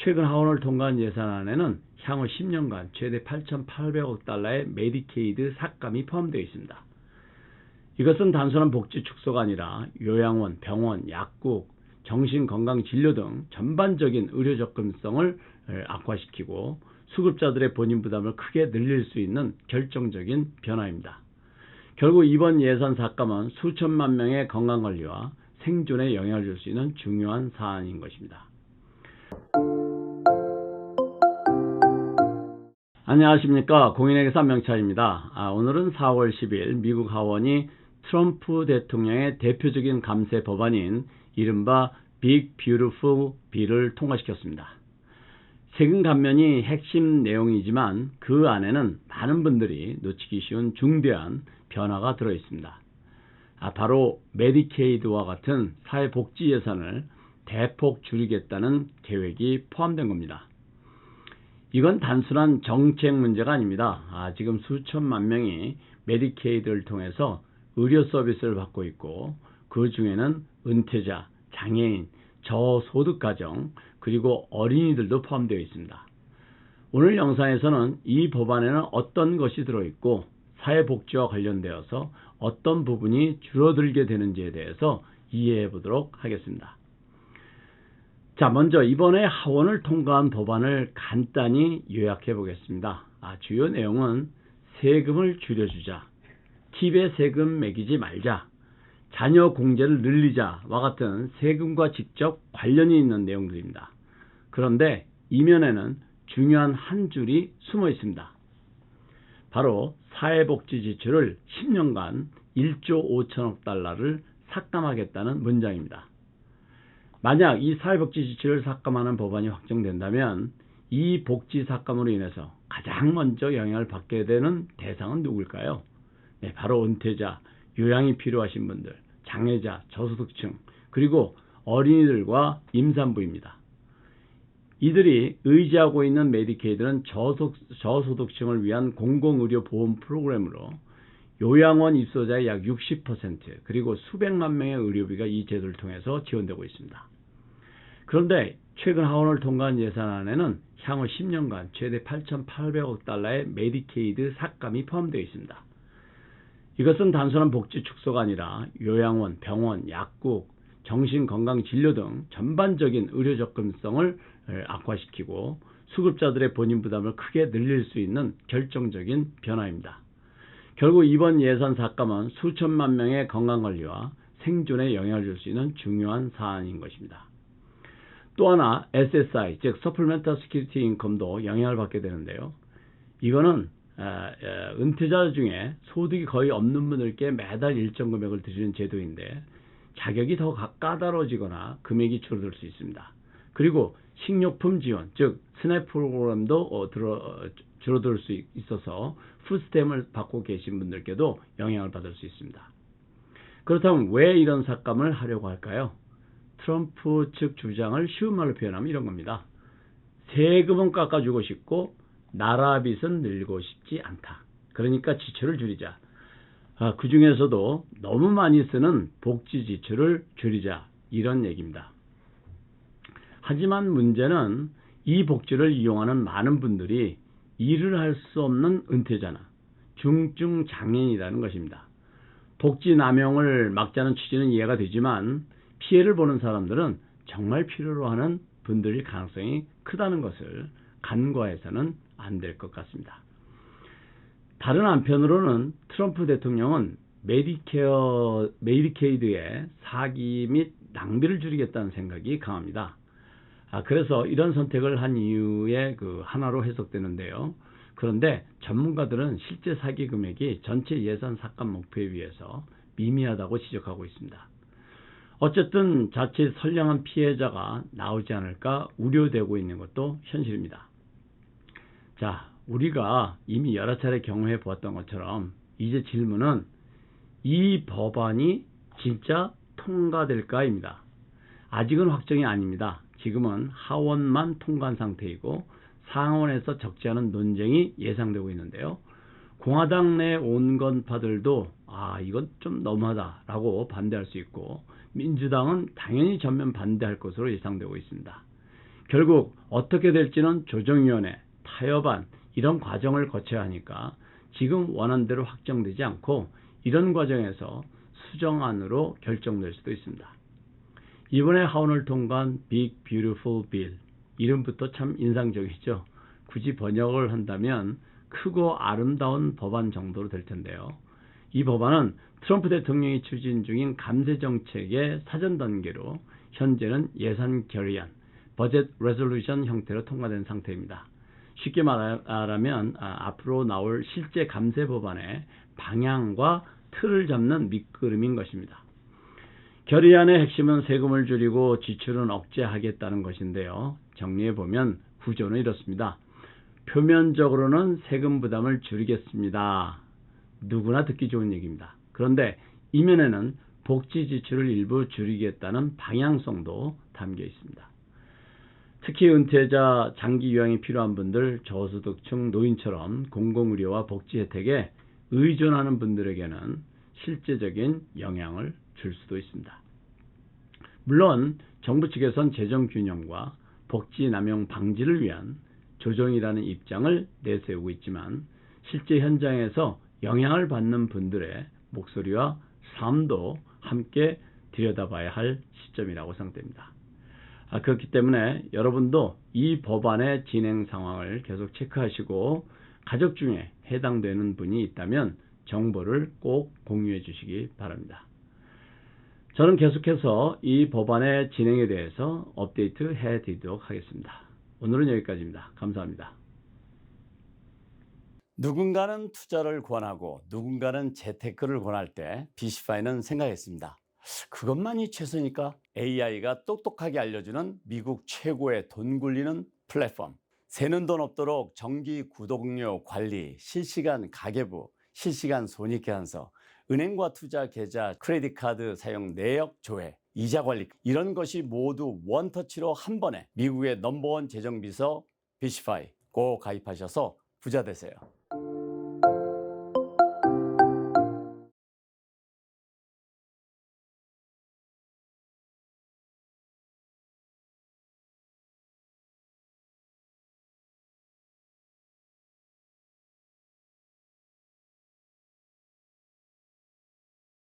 최근 하원을 통과한 예산안에는 향후 10년간 최대 8,800억 달러의 메디케이드 삭감이 포함되어 있습니다. 이것은 단순한 복지 축소가 아니라 요양원, 병원, 약국, 정신건강진료 등 전반적인 의료 접근성을 악화시키고 수급자들의 본인 부담을 크게 늘릴 수 있는 결정적인 변화입니다. 결국 이번 예산 삭감은 수천만 명의 건강관리와 생존에 영향을 줄 수 있는 중요한 사안인 것입니다. 안녕하십니까, 공인회계사 명차입니다. 오늘은 4월 10일 미국 하원이 트럼프 대통령의 대표적인 감세 법안인 이른바 Big Beautiful Bill을 통과시켰습니다. 세금 감면이 핵심 내용이지만 그 안에는 많은 분들이 놓치기 쉬운 중대한 변화가 들어 있습니다. 바로 메디케이드와 같은 사회복지 예산을 대폭 줄이겠다는 계획이 포함된 겁니다. 이건 단순한 정책 문제가 아닙니다. 지금 수천만 명이 메디케이드를 통해서 의료 서비스를 받고 있고 그 중에는 은퇴자, 장애인, 저소득 가정, 그리고 어린이들도 포함되어 있습니다. 오늘 영상에서는 이 법안에는 어떤 것이 들어있고 사회복지와 관련되어서 어떤 부분이 줄어들게 되는지에 대해서 이해해 보도록 하겠습니다. 자, 먼저 이번에 하원을 통과한 법안을 간단히 요약해 보겠습니다. 주요 내용은 세금을 줄여주자, 팁에 세금 매기지 말자, 자녀 공제를 늘리자와 같은 세금과 직접 관련이 있는 내용들입니다. 그런데 이면에는 중요한 한 줄이 숨어 있습니다. 바로 사회복지 지출을 10년간 1조 5천억 달러를 삭감하겠다는 문장입니다. 만약 이 사회복지 지출을 삭감하는 법안이 확정된다면 이 복지 삭감으로 인해서 가장 먼저 영향을 받게 되는 대상은 누구일까요? 바로 은퇴자, 요양이 필요하신 분들, 장애자, 저소득층, 그리고 어린이들과 임산부입니다. 이들이 의지하고 있는 메디케이드는 저소득층을 위한 공공의료보험 프로그램으로 요양원 입소자의 약 60%, 그리고 수백만 명의 의료비가 이 제도를 통해서 지원되고 있습니다. 그런데 최근 하원을 통과한 예산안에는 향후 10년간 최대 8,800억 달러의 메디케이드 삭감이 포함되어 있습니다. 이것은 단순한 복지 축소가 아니라 요양원, 병원, 약국, 정신건강진료 등 전반적인 의료 접근성을 악화시키고 수급자들의 본인 부담을 크게 늘릴 수 있는 결정적인 변화입니다. 결국 이번 예산 삭감은 수천만 명의 건강관리와 생존에 영향을 줄 수 있는 중요한 사안인 것입니다. 또 하나 SSI, 즉 Supplemental Security Income도 영향을 받게 되는데요. 이거는 은퇴자 중에 소득이 거의 없는 분들께 매달 일정 금액을 드리는 제도인데 자격이 더 까다로워지거나 금액이 줄어들 수 있습니다. 그리고 식료품 지원, 즉 스냅 프로그램도 줄어들 수 있어서 푸드스탬을 받고 계신 분들께도 영향을 받을 수 있습니다. 그렇다면 왜 이런 삭감을 하려고 할까요? 트럼프 측 주장을 쉬운 말로 표현하면 이런 겁니다. 세금은 깎아주고 싶고 나라 빚은 늘고 싶지 않다. 그러니까 지출을 줄이자. 그 중에서도 너무 많이 쓰는 복지 지출을 줄이자. 이런 얘기입니다. 하지만 문제는 이 복지를 이용하는 많은 분들이 일을 할 수 없는 은퇴자나 중증 장애인이라는 것입니다. 복지 남용을 막자는 취지는 이해가 되지만 피해를 보는 사람들은 정말 필요로 하는 분들일 가능성이 크다는 것을 간과해서는 안 될 것 같습니다. 다른 한편으로는 트럼프 대통령은 메디케이드의 사기 및 낭비를 줄이겠다는 생각이 강합니다. 그래서 이런 선택을 한 이유의 하나로 해석되는데요. 그런데 전문가들은 실제 사기 금액이 전체 예산 삭감 목표에 비해서 미미하다고 지적하고 있습니다. 어쨌든 자칫 선량한 피해자가 나오지 않을까 우려되고 있는 것도 현실입니다. 자, 우리가 이미 여러 차례 경험해 보았던 것처럼 이제 질문은 이 법안이 진짜 통과될까입니다. 아직은 확정이 아닙니다. 지금은 하원만 통과한 상태이고 상원에서 적지 않은 논쟁이 예상되고 있는데요. 공화당 내 온건파들도 이건 좀 너무하다라고 반대할 수 있고 민주당은 당연히 전면 반대할 것으로 예상되고 있습니다. 결국 어떻게 될지는 조정위원회, 타협안 이런 과정을 거쳐야 하니까 지금 원안대로 확정되지 않고 이런 과정에서 수정안으로 결정될 수도 있습니다. 이번에 하원을 통과한 Big Beautiful Bill, 이름부터 참 인상적이죠. 굳이 번역을 한다면 크고 아름다운 법안 정도로 될 텐데요. 이 법안은 트럼프 대통령이 추진 중인 감세 정책의 사전 단계로 현재는 예산 결의안, 버젯 레졸루션 형태로 통과된 상태입니다. 쉽게 말하면 앞으로 나올 실제 감세 법안의 방향과 틀을 잡는 밑그림인 것입니다. 결의안의 핵심은 세금을 줄이고 지출은 억제하겠다는 것인데요. 정리해보면 구조는 이렇습니다. 표면적으로는 세금 부담을 줄이겠습니다. 누구나 듣기 좋은 얘기입니다. 그런데 이면에는 복지 지출을 일부 줄이겠다는 방향성도 담겨 있습니다. 특히 은퇴자, 장기 요양이 필요한 분들, 저소득층, 노인처럼 공공의료와 복지 혜택에 의존하는 분들에게는 실제적인 영향을 줄 수도 있습니다. 물론 정부 측에선 재정 균형과 복지 남용 방지를 위한 조정이라는 입장을 내세우고 있지만 실제 현장에서 영향을 받는 분들의 목소리와 삶도 함께 들여다봐야 할 시점이라고 생각됩니다. 그렇기 때문에 여러분도 이 법안의 진행 상황을 계속 체크하시고 가족 중에 해당되는 분이 있다면 정보를 꼭 공유해 주시기 바랍니다. 저는 계속해서 이 법안의 진행에 대해서 업데이트 해 드리도록 하겠습니다. 오늘은 여기까지입니다. 감사합니다. 누군가는 투자를 권하고 누군가는 재테크를 권할 때 BCFI는 생각했습니다. 그것만이 최선일까? AI가 똑똑하게 알려주는 미국 최고의 돈 굴리는 플랫폼. 새는 돈 없도록 정기 구독료 관리, 실시간 가계부, 실시간 손익계산서, 은행과 투자 계좌, 크레딧 카드 사용 내역 조회, 이자 관리, 이런 것이 모두 원터치로 한 번에 미국의 넘버원 재정비서 BCFI 꼭 가입하셔서 부자 되세요.